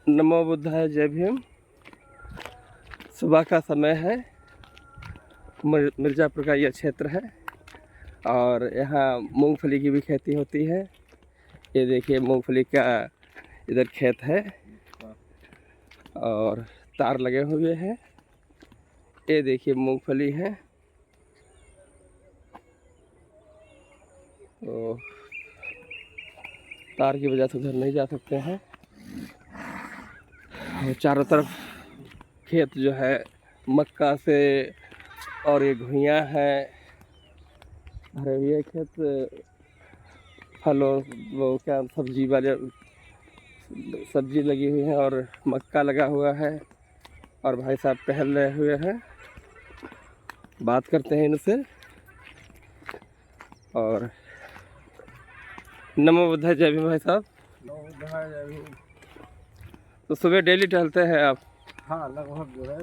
नमो बुद्धाय, जय भीम। सुबह का समय है। मिर्ज़ापुर का यह क्षेत्र है और यहाँ मूंगफली की भी खेती होती है। ये देखिए मूंगफली का इधर खेत है और तार लगे हुए हैं। ये देखिए मूंगफली है। तो तार की वजह से उधर नहीं जा सकते हैं। और चारों तरफ खेत जो है मक्का से, और ये घुइयाँ है, भरे हुए खेत, फलों वो क्या सब्जी वाले सब्जी लगी हुई है और मक्का लगा हुआ है। और भाई साहब टहल रहे हुए हैं, बात करते हैं इनसे। और नमो बुद्धाय, जय भीम भाई साहब। नमो बुद्धाय, जय भीम। तो सुबह डेली टहलते हैं आप? हाँ, लगभग जो है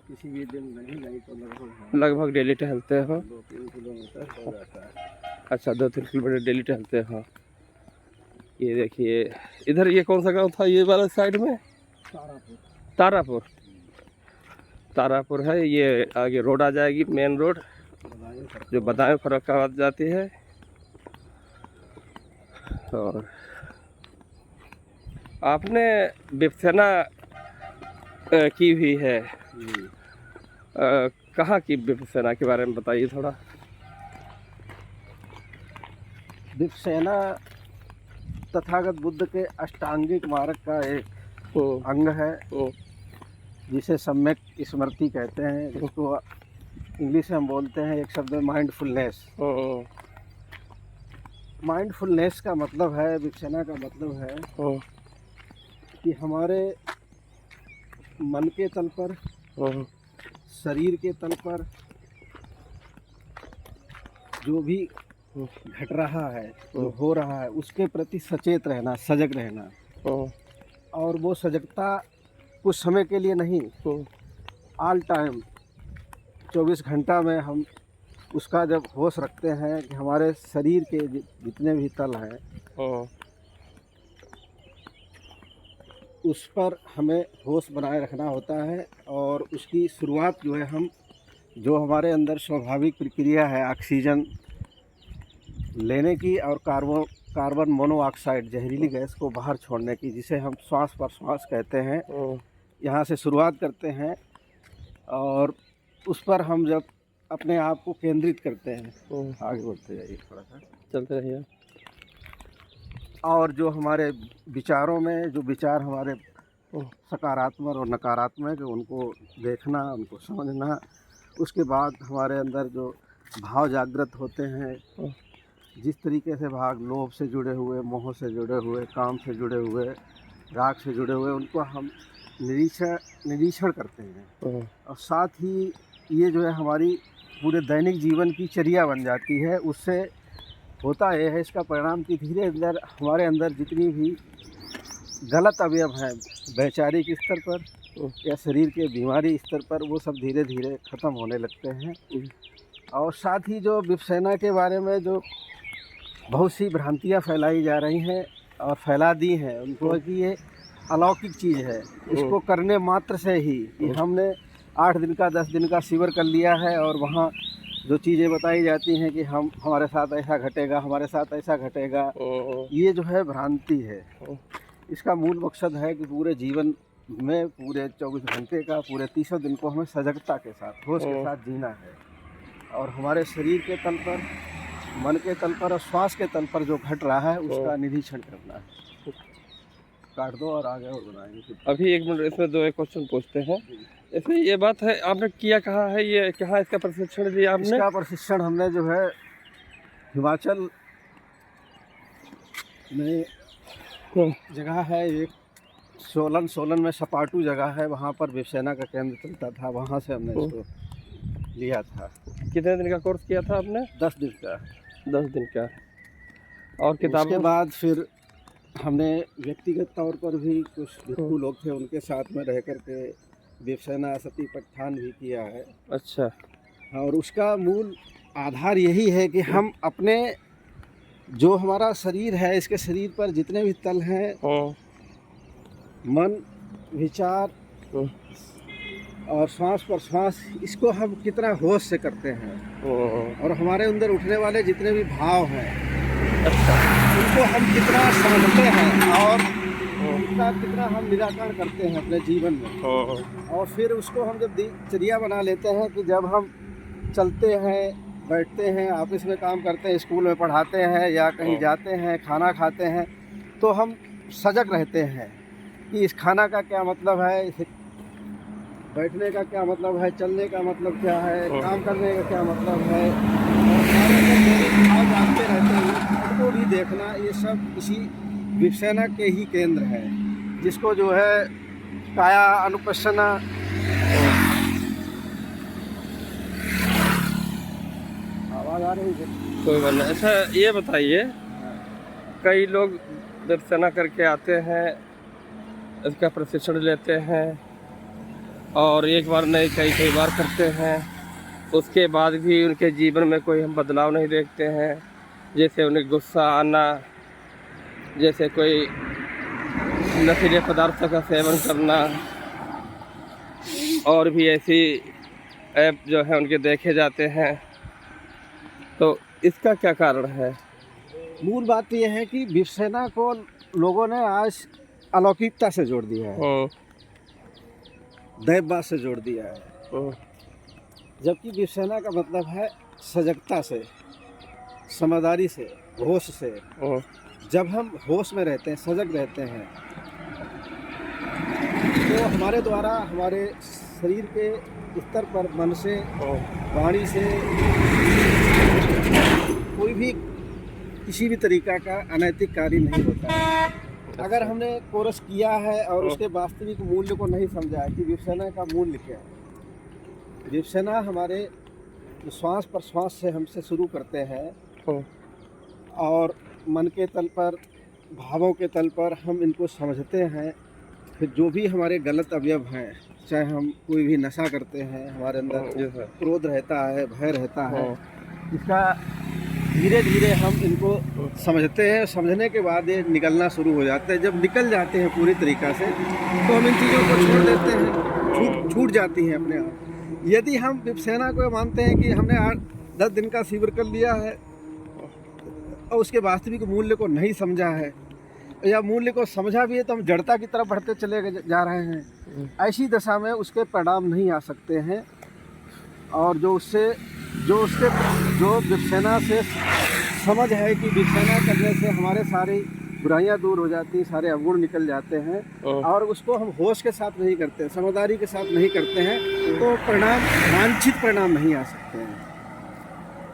किसी भी दिन नहीं तो लगभग डेली टहलते हो? 2-3 किलोमीटर हो जाता है। अच्छा, 2-3 किलोमीटर डेली टहलते हो। ये देखिए इधर ये कौन सा गांव था ये वाला साइड में? तारापुर। तारापुर है। ये आगे रोड आ जाएगी, मेन रोड जो बदायूं फर्रुखाबाद जाती है। और आपने विपसेना की हुई है। कहाँ की विपसेना के बारे में बताइए थोड़ा। विपसेना तथागत बुद्ध के अष्टांगिक मार्ग का एक अंग है, जिसे सम्यक स्मृति कहते हैं, जिसको इंग्लिश में हम बोलते हैं एक शब्द माइंडफुलनेस। माइंडफुलनेस का मतलब है, विपसेना का मतलब है कि हमारे मन के तल पर, शरीर के तल पर जो भी घट रहा है, जो हो रहा है, उसके प्रति सचेत रहना, सजग रहना। और वो सजगता कुछ समय के लिए नहीं, ऑल टाइम 24 घंटा में हम उसका जब होश रखते हैं कि हमारे शरीर के जितने भी तल हैं उस पर हमें होश बनाए रखना होता है। और उसकी शुरुआत जो है हम जो हमारे अंदर स्वाभाविक प्रक्रिया है ऑक्सीजन लेने की और कार्बन मोनोऑक्साइड जहरीली गैस को बाहर छोड़ने की, जिसे हम श्वास पर श्वास कहते हैं, यहाँ से शुरुआत करते हैं। और उस पर हम जब अपने आप को केंद्रित करते हैं, आगे बढ़ते जाइए, थोड़ा सा चलते रहिए। और जो हमारे विचारों में जो विचार हमारे सकारात्मक और नकारात्मक है, उनको देखना, उनको समझना। उसके बाद हमारे अंदर जो भाव जागृत होते हैं, जिस तरीके से भाग लोभ से जुड़े हुए, मोह से जुड़े हुए, काम से जुड़े हुए, राग से जुड़े हुए, उनको हम निरीक्षण करते हैं। और साथ ही ये जो है हमारी पूरे दैनिक जीवन की चर्या बन जाती है। उससे होता यह है, इसका परिणाम कि धीरे धीरे हमारे अंदर जितनी भी गलत अवयव हैं वैचारिक स्तर पर या शरीर के बीमारी स्तर पर, वो सब धीरे धीरे ख़त्म होने लगते हैं। और साथ ही जो विपसेना के बारे में जो बहुत सी भ्रांतियाँ फैलाई जा रही हैं और फैला दी हैं उनको कि ये अलौकिक चीज़ है, इसको करने मात्र से ही कि हमने 8 दिन का 10 दिन का शिविर कर लिया है और वहाँ जो चीज़ें बताई जाती हैं कि हमारे साथ ऐसा घटेगा, हमारे साथ ऐसा घटेगा, ये जो है भ्रांति है। इसका मूल मकसद है कि पूरे जीवन में, पूरे 24 घंटे का, पूरे 30 दिन को हमें सजगता के साथ, होश के साथ जीना है। और हमारे शरीर के तल पर, मन के तल पर और श्वास के तल पर जो घट रहा है उसका निरीक्षण करना है। काट दो और आगे और बनाएंगे। अभी 1 मिनट, इसमें 2 एक क्वेश्चन पूछते हैं। इसमें ये बात है, आपने किया कहाँ है, ये कहाँ इसका प्रशिक्षण दिया आपने? इसका प्रशिक्षण हमने जो है हिमाचल में जगह है एक, सोलन में सपाटू जगह है, वहाँ पर विपसेना का केंद्र चलता था, वहाँ से हमने इसको लिया था। कितने दिन का कोर्स किया था आपने? 10 दिन का। 10 दिन का। और किताबों के बाद फिर हमने व्यक्तिगत तौर पर भी कुछ भिक्षु लोग थे, उनके साथ में रह कर के विपसेना सती पठान भी किया है। अच्छा। और उसका मूल आधार यही है कि हम अपने जो हमारा शरीर है, इसके शरीर पर जितने भी तल हैं, मन, विचार और श्वास प्रश्वास, इसको हम कितना होश से करते हैं। और हमारे अंदर उठने वाले जितने भी भाव हैं, उनको हम कितना समझते हैं और उनका कितना हम निराकरण करते हैं अपने जीवन में। और फिर उसको हम जब दिनचर्या बना लेते हैं कि जब हम चलते हैं, बैठते हैं, ऑफिस में काम करते हैं, स्कूल में पढ़ाते हैं या कहीं जाते हैं, खाना खाते हैं, तो हम सजग रहते हैं कि इस खाना का क्या मतलब है, बैठने का क्या मतलब है, चलने का मतलब क्या है, काम करने का क्या मतलब है। और हमारे अंदर जो भी भाव जानते रहते हैं, उनको भी देखना, ये सब इसी विपश्यना के ही केंद्र है, जिसको जो है काया अनुपश्यना। आवाज़ आ रही है? कोई बात नहीं। अच्छा ये बताइए, कई लोग विपश्यना करके आते हैं, इसका प्रशिक्षण लेते हैं और एक बार नहीं कई बार करते हैं, उसके बाद भी उनके जीवन में कोई हम बदलाव नहीं देखते हैं। जैसे उन्हें गुस्सा आना, जैसे कोई नशीले पदार्थों का सेवन करना, और भी ऐसी ऐप जो है उनके देखे जाते हैं, तो इसका क्या कारण है? मूल बात यह है कि विपश्यना को लोगों ने आज अलौकिकता से जोड़ दिया है, दैववाद से जोड़ दिया है। जबकि विपश्यना का मतलब है सजगता से, समझदारी से, होश से। जब हम होश में रहते हैं, सजग रहते हैं, तो हमारे द्वारा हमारे शरीर के स्तर पर मन से, वाणी से कोई भी किसी भी तरीका का अनैतिक कार्य नहीं होता है। अगर हमने कोर्स किया है और उसके वास्तविक मूल्य को नहीं समझा है कि विपश्यना का मूल्य क्या है। विपश्यना हमारे श्वास प्रश्वास से हमसे शुरू करते हैं और मन के तल पर, भावों के तल पर हम इनको समझते हैं। फिर जो भी हमारे गलत अवयव हैं, चाहे हम कोई भी नशा करते हैं, हमारे अंदर क्रोध रहता है, भय रहता है, इसका धीरे धीरे हम इनको समझते हैं। समझने के बाद ये निकलना शुरू हो जाते हैं। जब निकल जाते हैं पूरी तरीक़ा से, तो हम इन चीज़ों को छोड़ देते हैं, छूट जाती हैं अपने आप। यदि हम विपश्यना को मानते हैं कि हमने 8-10 दिन का शिविर कर लिया है और उसके वास्तविक मूल्य को नहीं समझा है, या मूल्य को समझा भी है तो हम जड़ता की तरफ बढ़ते चले जा रहे हैं, ऐसी दशा में उसके परिणाम नहीं आ सकते हैं। और जो विपश्यना से समझ है कि विपश्यना करने से हमारे सारी बुराइयां दूर हो जाती हैं, सारे अवगुण निकल जाते हैं, और उसको हम होश के साथ नहीं करते, समझदारी के साथ नहीं करते हैं, तो परिणाम, वांछित परिणाम नहीं आ सकते हैं।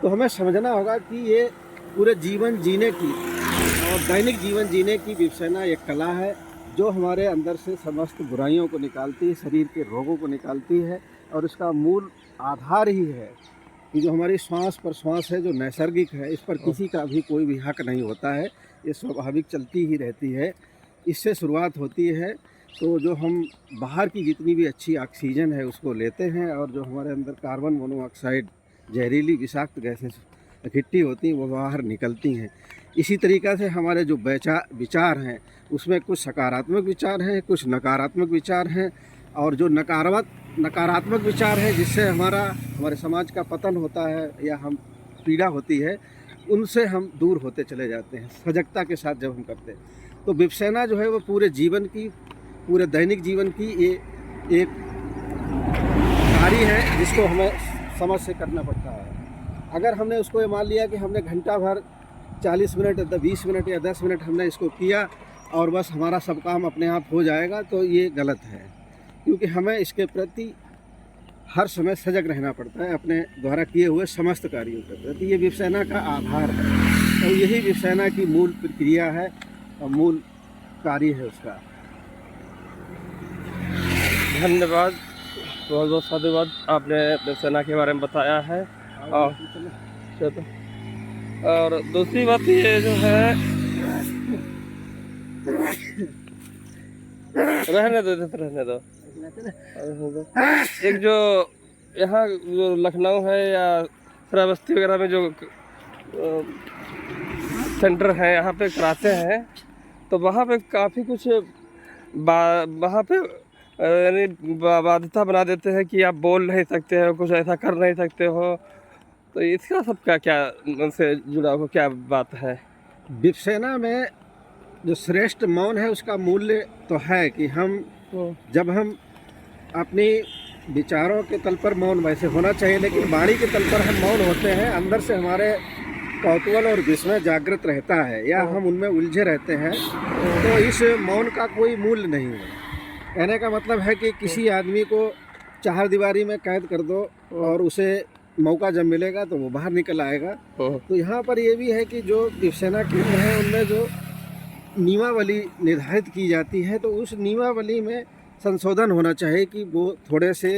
तो हमें समझना होगा कि ये पूरे जीवन जीने की और दैनिक जीवन जीने की विपश्यना एक कला है, जो हमारे अंदर से समस्त बुराइयों को निकालती है, शरीर के रोगों को निकालती है। और इसका मूल आधार ही है कि जो हमारी श्वास प्रश्वास है, जो नैसर्गिक है, इस पर किसी का भी कोई भी हक नहीं होता है, ये स्वाभाविक चलती ही रहती है। इससे शुरुआत होती है। तो जो हम बाहर की जितनी भी अच्छी ऑक्सीजन है उसको लेते हैं, और जो हमारे अंदर कार्बन मोनोऑक्साइड, जहरीली विषाक्त गैसें इकट्ठी होती हैं, वो बाहर निकलती हैं। इसी तरीक़ा से हमारे जो विचार हैं, उसमें कुछ सकारात्मक विचार हैं, कुछ नकारात्मक विचार हैं। और जो नकारात्मक विचार है, जिससे हमारे समाज का पतन होता है या हम पीड़ा होती है, उनसे हम दूर होते चले जाते हैं सजगता के साथ जब हम करते हैं। तो विपश्यना जो है वो पूरे जीवन की, पूरे दैनिक जीवन की ये एक कार्य है, जिसको हमें समझ से करना पड़ता है। अगर हमने उसको ये मान लिया कि हमने घंटा भर 40 मिनट या 20 मिनट या 10 मिनट हमने इसको किया और बस हमारा सब काम अपने आप हो जाएगा, तो ये गलत है। क्योंकि हमें इसके प्रति हर समय सजग रहना पड़ता है, अपने द्वारा किए हुए समस्त कार्यों के प्रति। ये विपश्यना का आधार है, और यही विपश्यना की मूल प्रक्रिया है और मूल कार्य है उसका। धन्यवाद, बहुत बहुत साधुवाद, आपने विपश्यना के बारे में बताया है। और दूसरी बात ये जो है, रहने दो। एक जो यहाँ जो लखनऊ है या श्रावस्ती वगैरह में जो सेंटर है यहाँ पे कराते हैं, तो वहाँ पे काफ़ी कुछ वहाँ पे यानी बाध्यता बना देते हैं कि आप बोल नहीं सकते हो, कुछ ऐसा कर नहीं सकते हो। तो इसका सब क्या क्या उनसे जुड़ा हुआ क्या बात है? विपश्यना में जो श्रेष्ठ मौन है उसका मूल्य तो है कि हम जब हम अपनी विचारों के तल पर मौन वैसे होना चाहिए, लेकिन वाणी के तल पर हम मौन होते हैं, अंदर से हमारे कौतूहल और विस्मय जागृत रहता है या हम उनमें उलझे रहते हैं, तो इस मौन का कोई मूल्य नहीं है। कहने का मतलब है कि किसी आदमी को चार दीवारी में कैद कर दो और उसे मौका जब मिलेगा तो वो बाहर निकल आएगा। तो यहाँ पर ये भी है कि जो विपश्यना केंद्र है उनमें जो नियमावली निर्धारित की जाती है, तो उस नियमावली में संशोधन होना चाहिए कि वो थोड़े से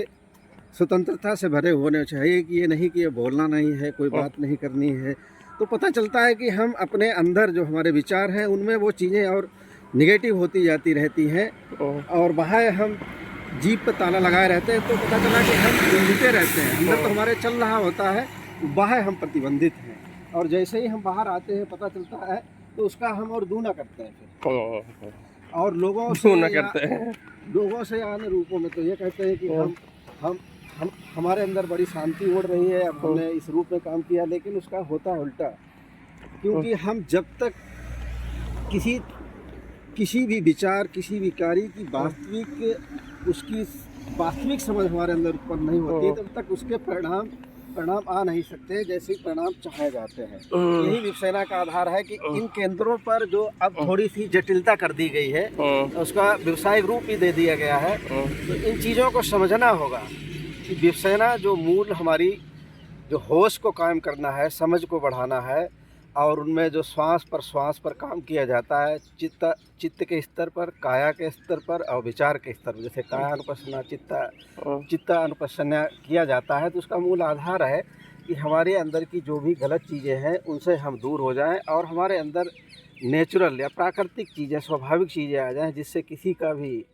स्वतंत्रता से भरे होने चाहिए, कि ये नहीं कि ये बोलना नहीं है, कोई बात नहीं करनी है। तो पता चलता है कि हम अपने अंदर जो हमारे विचार हैं उनमें वो चीज़ें और निगेटिव होती जाती रहती हैं, और बाहर हम जीभ पर ताला लगाए रहते हैं, तो पता चला कि हम बंधिते रहते हैं। अंदर तो हमारे चल रहा होता है, बाहर हम प्रतिबंधित हैं, और जैसे ही हम बाहर आते हैं पता चलता है तो उसका हम और दूना करते हैं फिर, और लोगों से अन्य रूपों में तो ये कहते हैं कि हम हमारे अंदर बड़ी शांति उड़ रही है, अब हमने इस रूप में काम किया, लेकिन उसका होता है उल्टा। क्योंकि हम जब तक किसी भी विचार, किसी भी कार्य की उसकी वास्तविक समझ हमारे अंदर उत्पन्न नहीं होती है, तब तक उसके परिणाम आ नहीं सकते जैसे परिणाम चाहे जाते हैं। यही विपश्यना का आधार है कि इन केंद्रों पर जो अब थोड़ी सी जटिलता कर दी गई है, उसका व्यवसायिक रूप भी दे दिया गया है। तो इन चीज़ों को समझना होगा कि विपश्यना जो मूल हमारी जो होश को कायम करना है, समझ को बढ़ाना है, और उनमें जो श्वास पर काम किया जाता है, चित्त के स्तर पर, काया के स्तर पर और विचार के स्तर पर। जैसे काया अनुपस्सना, चित्त अनुपस्सना किया जाता है, तो उसका मूल आधार है कि हमारे अंदर की जो भी गलत चीज़ें हैं उनसे हम दूर हो जाएं, और हमारे अंदर नेचुरल या प्राकृतिक चीज़ें, स्वाभाविक चीज़ें आ जाएं, जिससे किसी का भी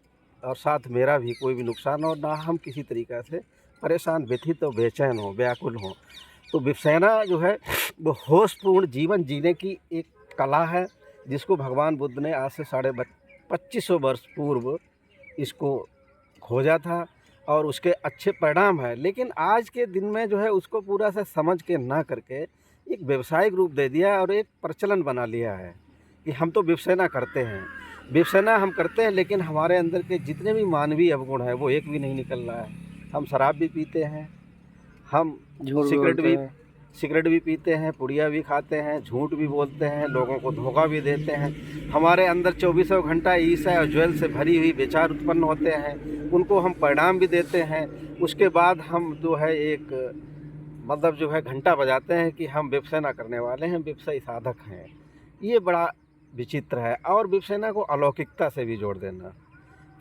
और साथ मेरा भी कोई भी नुकसान हो ना, हम किसी तरीक़ा से परेशान, व्यथित और बेचैन हो, व्याकुल हो। तो विपश्यना जो है वो होशपूर्ण जीवन जीने की एक कला है, जिसको भगवान बुद्ध ने आज से 2500 वर्ष पूर्व इसको खोजा था, और उसके अच्छे परिणाम है। लेकिन आज के दिन में जो है उसको पूरा से समझ के ना करके एक व्यावसायिक रूप दे दिया और एक प्रचलन बना लिया है कि हम तो विपश्यना करते हैं। विपश्यना हम करते हैं, लेकिन हमारे अंदर के जितने भी मानवीय अवगुण हैं वो एक भी नहीं निकल रहा है। हम शराब भी पीते हैं, हम सिगरेट भी पीते हैं, पुड़िया भी खाते हैं, झूठ भी बोलते हैं, लोगों को धोखा भी देते हैं। हमारे अंदर 24 घंटा ईर्ष्या और ज्वेल से भरी हुई विचार उत्पन्न होते हैं, उनको हम परिणाम भी देते हैं। उसके बाद हम जो है एक मतलब जो है घंटा बजाते हैं कि हम विपश्यना करने वाले हैं, विपश्यी साधक हैं। ये बड़ा विचित्र है। और विपश्यना को अलौकिकता से भी जोड़ देना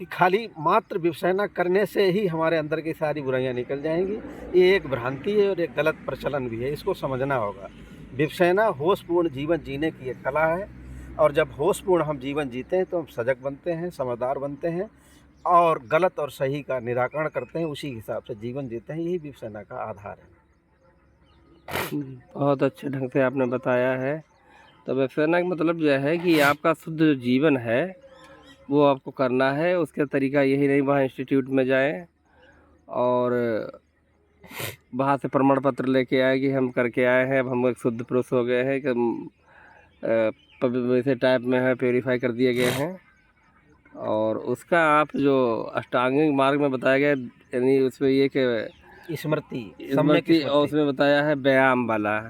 कि खाली मात्र विपश्यना करने से ही हमारे अंदर की सारी बुराइयां निकल जाएंगी, ये एक भ्रांति है और एक गलत प्रचलन भी है। इसको समझना होगा। विपश्यना होशपूर्ण जीवन जीने की एक कला है, और जब होशपूर्ण हम जीवन जीते हैं तो हम सजग बनते हैं, समझदार बनते हैं, और गलत और सही का निराकरण करते हैं, उसी हिसाब से जीवन जीते हैं। यही विपश्यना का आधार है। बहुत अच्छे ढंग से आपने बताया है। तो विपश्यना का मतलब जो है कि आपका शुद्ध जो जीवन है वो आपको करना है। उसका तरीका यही नहीं वहाँ इंस्टीट्यूट में जाएं और वहाँ से प्रमाण पत्र लेके आए कि हम करके आए हैं, अब हम एक शुद्ध पुरुष हो गए हैं, कि वैसे टाइप में है, प्योरीफाई कर दिए गए हैं। और उसका आप जो अष्टांगिक मार्ग में बताया गया, यानी उसमें ये कि स्मृति, और उसमें बताया है व्यायाम वाला।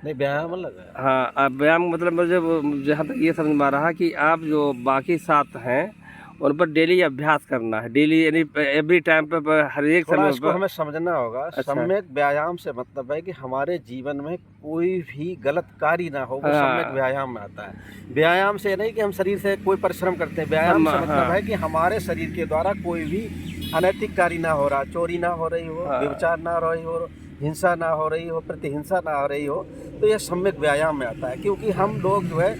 नहीं, व्यायाम अलग है। हाँ, अब व्यायाम मतलब मुझे जहाँ तक ये समझ में आ रहा कि आप जो बाकी 7 हैं उन पर डेली अभ्यास करना है, डेली यानी एवरी टाइम पर, हर एक समय पर हमें समझना होगा। अच्छा। सम्यक व्यायाम से मतलब है कि हमारे जीवन में कोई भी गलत कार्य ना हो, वो सम्यक व्यायाम में आता है। व्यायाम से नहीं कि हम शरीर से कोई परिश्रम करते हैं, व्यायाम से मतलब है कि हमारे शरीर के द्वारा कोई भी अनैतिक कार्य ना हो रहा, चोरी ना हो रही हो, व्यभिचार ना हो रही हो, हिंसा ना हो रही हो, प्रतिहिंसा ना हो रही हो, तो यह सम्यक व्यायाम में आता है। क्योंकि हम लोग जो है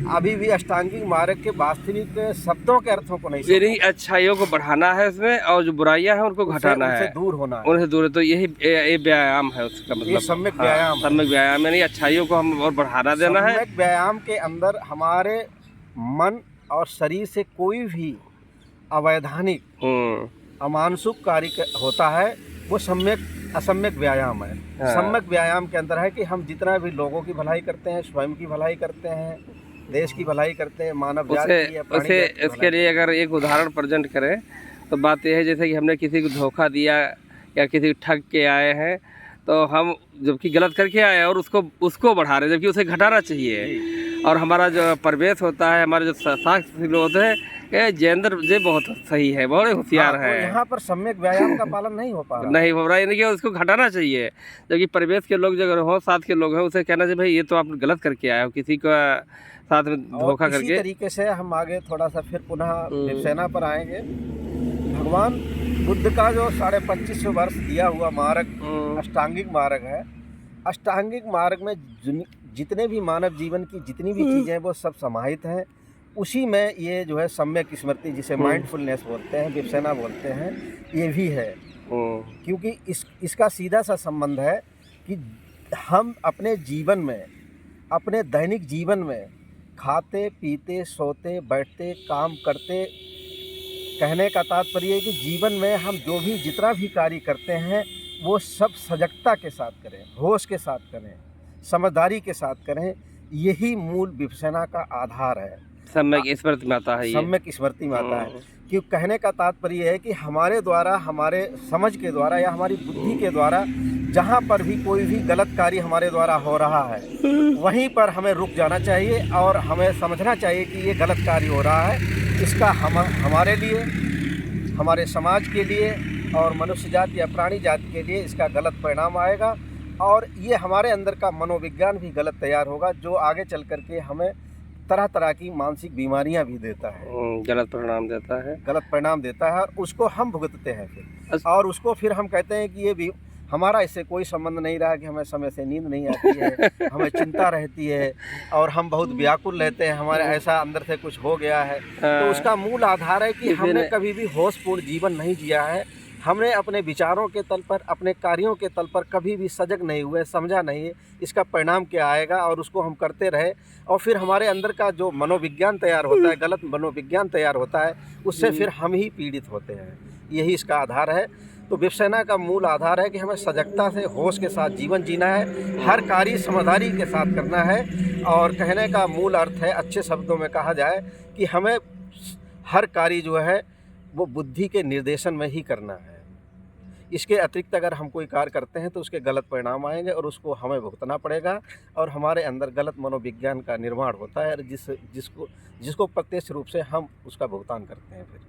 अभी भी अष्टांगिक मार्ग के वास्तविक शब्दों के अर्थों को नहीं समझा। यानी अच्छाइयों को बढ़ाना है इसमें, और जो बुराइयां हैं उनको घटाना उनसे है, दूर होना है। उनसे दूर है। तो यही ये व्यायाम है उसका मतलब। ये सम्यक व्यायाम है। सम्यक व्यायाम यानी अच्छाइयों को हम और बढ़ाना देना है। सम्यक व्यायाम के अंदर हमारे मन और शरीर से कोई भी अवैधानिक अमानसुक कार्य होता है वो सम्यक असम्यक व्यायाम है। हाँ। सम्यक व्यायाम के अंदर है कि हम जितना भी लोगों की भलाई करते हैं, स्वयं की भलाई करते हैं, देश की भलाई करते हैं, मानव जाति की या प्राणी उसे जाति की इसके लिए अगर एक उदाहरण प्रेजेंट करें तो बात यह है जैसे कि हमने किसी को धोखा दिया या किसी को ठग के आए हैं, तो हम जबकि गलत करके आए और उसको बढ़ा रहे हैं, जबकि उसे घटाना चाहिए। और हमारा जो परिवेश होता है, हमारे जो शास्त्र लोग होते हैं, ये जैनदर जी बहुत सही है, बहुत होशियार हाँ, है। तो यहाँ पर सम्यक व्यायाम का पालन नहीं हो पा रहा। नहीं हो रहा है, यानी कि उसको घटाना चाहिए। जबकि परिवेश के लोग जो अगर हो, साथ के लोग हैं, उसे कहना चाहिए भाई ये तो आप गलत करके आए हो, किसी का साथ में धोखा इसी करके। तरीके से हम आगे थोड़ा सा फिर पुनः शिवसेना पर आएंगे। भगवान बुद्ध का जो 2550 वर्ष दिया हुआ मार्ग अष्टांगिक मार्ग है। अष्टांगिक मार्ग में जितने भी मानव जीवन की जितनी भी चीज़ें हैं वो सब समाहित हैं। उसी में ये जो है सम्यक स्मृति, जिसे माइंडफुलनेस बोलते हैं, विपश्यना बोलते हैं, ये भी है। क्योंकि इसका सीधा सा संबंध है कि हम अपने जीवन में, अपने दैनिक जीवन में खाते पीते सोते बैठते काम करते, कहने का तात्पर्य है कि जीवन में हम जो भी जितना भी कार्य करते हैं वो सब सजगता के साथ करें, होश के साथ करें, समझदारी के साथ करें। यही मूल विपश्यना का आधार है। सम्यक स्मृति माता है ये। सम्यक स्मृति माता है। क्यों कहने का तात्पर्य है कि हमारे द्वारा, हमारे समझ के द्वारा या हमारी बुद्धि के द्वारा जहाँ पर भी कोई भी गलत कार्य हमारे द्वारा हो रहा है वहीं पर हमें रुक जाना चाहिए और हमें समझना चाहिए कि ये गलत कार्य हो रहा है। इसका हमारे लिए, हमारे समाज के लिए और मनुष्य जाति या प्राणी जाति के लिए इसका गलत परिणाम आएगा और ये हमारे अंदर का मनोविज्ञान भी गलत तैयार होगा, जो आगे चल करके हमें तरह तरह की मानसिक बीमारियां भी देता है, गलत परिणाम देता है, गलत परिणाम देता है। और उसको हम भुगतते हैं फिर, और उसको फिर हम कहते हैं कि ये भी हमारा इससे कोई संबंध नहीं रहा, कि हमें समय से नींद नहीं आती है, हमें चिंता रहती है और हम बहुत व्याकुल रहते हैं, हमारे ऐसा अंदर से कुछ हो गया है। तो उसका मूल आधार है कि हमने कभी भी होशपूर्ण जीवन नहीं जिया है। हमने अपने विचारों के तल पर, अपने कार्यों के तल पर कभी भी सजग नहीं हुए, समझा नहीं इसका परिणाम क्या आएगा, और उसको हम करते रहे और फिर हमारे अंदर का जो मनोविज्ञान तैयार होता है, गलत मनोविज्ञान तैयार होता है, उससे फिर हम ही पीड़ित होते हैं। यही इसका आधार है। तो विपश्यना का मूल आधार है कि हमें सजगता से, होश के साथ जीवन जीना है, हर कार्य समझदारी के साथ करना है। और कहने का मूल अर्थ है, अच्छे शब्दों में कहा जाए, कि हमें हर कार्य जो है वो बुद्धि के निर्देशन में ही करना है। इसके अतिरिक्त अगर हम कोई कार्य करते हैं तो उसके गलत परिणाम आएंगे और उसको हमें भुगतना पड़ेगा और हमारे अंदर गलत मनोविज्ञान का निर्माण होता है, जिसको प्रत्यक्ष रूप से हम उसका भुगतान करते हैं फिर।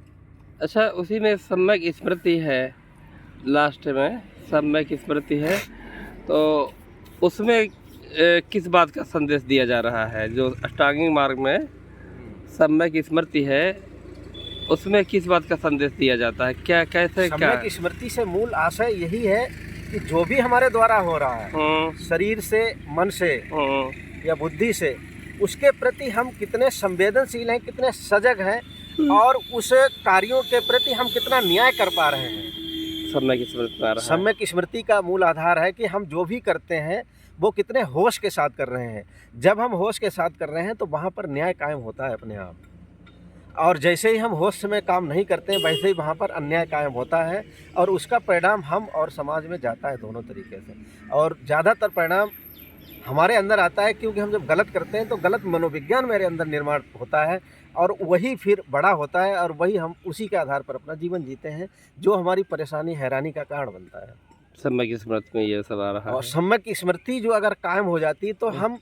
अच्छा, उसी में सम्यक स्मृति है, लास्ट में सम्यक स्मृति है, तो उसमें किस बात का संदेश दिया जा रहा है? जो अष्टांगिक मार्ग में सम्यक स्मृति है, उसमें किस बात का संदेश दिया जाता है? क्या, कैसे, क्या? सम्यक स्मृति से मूल आशय यही है कि जो भी हमारे द्वारा हो रहा है, शरीर से, मन से या बुद्धि से, उसके प्रति हम कितने संवेदनशील हैं, कितने सजग हैं और उस कार्यों के प्रति हम कितना न्याय कर पा रहे हैं। सम्यक स्मृति आ रहा है। सम्यक स्मृति का मूल आधार है कि हम जो भी करते हैं वो कितने होश के साथ कर रहे हैं। जब हम होश के साथ कर रहे हैं तो वहाँ पर न्याय कायम होता है अपने आप, और जैसे ही हम होश में काम नहीं करते हैं वैसे ही वहाँ पर अन्याय कायम होता है और उसका परिणाम हम और समाज में जाता है दोनों तरीके से। और ज़्यादातर परिणाम हमारे अंदर आता है, क्योंकि हम जब गलत करते हैं तो गलत मनोविज्ञान मेरे अंदर निर्माण होता है और वही फिर बड़ा होता है और वही हम उसी के आधार पर अपना जीवन जीते हैं, जो हमारी परेशानी, हैरानी का कारण बनता है। सम्यक स्मृति में ये सब आ रहा है। और सम्यक स्मृति जो अगर कायम हो जाती तो हम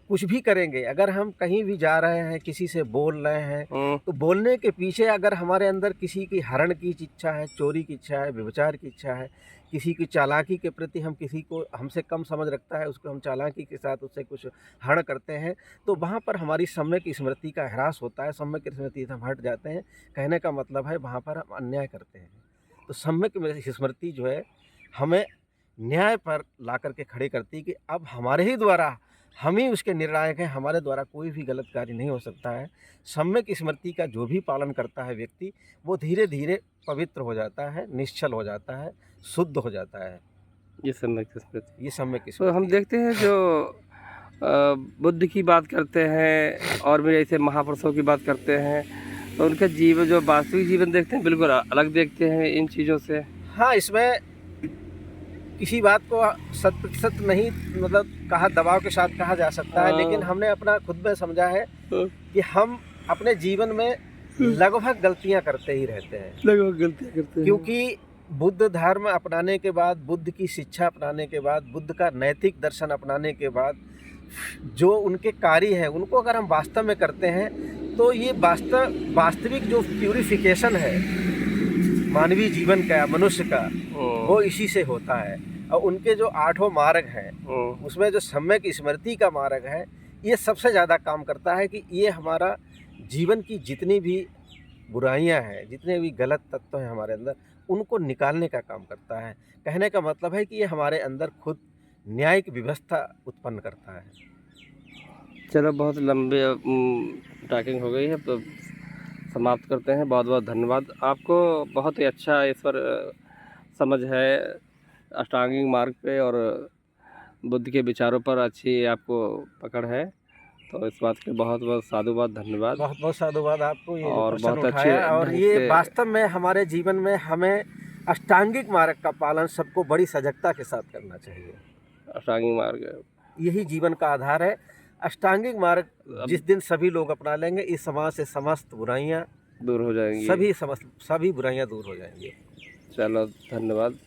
कुछ भी करेंगे। अगर हम कहीं भी जा रहे हैं, किसी से बोल रहे हैं, तो बोलने के पीछे अगर हमारे अंदर किसी की हरण की इच्छा है, चोरी की इच्छा है, व्यभिचार की इच्छा है, किसी की चालाकी के प्रति, हम किसी को हमसे कम समझ रखता है उसको हम चालाकी के साथ उससे कुछ हरण करते हैं, तो वहाँ पर हमारी सम्यक स्मृति का ह्रास होता है, सम्यक स्मृति से हम हट जाते हैं। कहने का मतलब है वहाँ पर हम अन्याय करते हैं। तो सम्यक स्मृति जो है हमें न्याय पर ला करके खड़े करती है कि अब हमारे ही द्वारा हम ही उसके निर्णायक हैं, हमारे द्वारा कोई भी गलत कार्य नहीं हो सकता है। सम्यक स्मृति का जो भी पालन करता है व्यक्ति, वो धीरे धीरे पवित्र हो जाता है, निश्चल हो जाता है, शुद्ध हो जाता है। ये सम्यक स्मृति। ये सम्यक तो स्मृति हम है। देखते हैं जो बुद्ध की बात करते हैं और भी ऐसे महापुरुषों की बात करते हैं, तो उनका जीवन जो वास्तविक जीवन देखते हैं बिल्कुल अलग देखते हैं इन चीज़ों से। हाँ, इसमें किसी बात को 100% नहीं मतलब कहा दबाव के साथ कहा जा सकता है, लेकिन हमने अपना खुद में समझा है कि हम अपने जीवन में लगभग गलतियां करते ही रहते हैं, लगभग गलतियाँ करते हैं। क्योंकि बुद्ध धर्म अपनाने के बाद, बुद्ध की शिक्षा अपनाने के बाद, बुद्ध का नैतिक दर्शन अपनाने के बाद जो उनके कार्य हैं उनको अगर हम वास्तव में करते हैं तो ये वास्तविक जो प्यूरिफिकेशन है मानवीय जीवन का, मनुष्य का, वो इसी से होता है। और उनके जो 8 मार्ग हैं उसमें जो सम्यक स्मृति का मार्ग है, ये सबसे ज़्यादा काम करता है कि ये हमारा जीवन की जितनी भी बुराइयां हैं, जितने भी गलत तत्व हैं हमारे अंदर, उनको निकालने का काम करता है। कहने का मतलब है कि ये हमारे अंदर खुद न्यायिक व्यवस्था उत्पन्न करता है। चलो, बहुत लंबे टॉकिंग हो गई है, तो समाप्त करते हैं। बहुत बहुत धन्यवाद आपको। बहुत ही अच्छा इस पर समझ है अष्टांगिक मार्ग पे, और बुद्ध के विचारों पर अच्छी आपको पकड़ है, तो इस बात के बहुत बहुत साधुवाद, धन्यवाद। बहुत बहुत साधुवाद आपको ये और प्रश्न बहुत उठाया, अच्छे और ढंग ये से वास्तव में हमारे जीवन में हमें अष्टांगिक मार्ग का पालन सबको बड़ी सजगता के साथ करना चाहिए। अष्टांगिक मार्ग यही जीवन का आधार है। अष्टांगिक मार्ग जिस दिन सभी लोग अपना लेंगे, इस समाज से समस्त बुराइयां दूर हो जाएंगी, सभी बुराइयां दूर हो जाएंगी। चलो, धन्यवाद।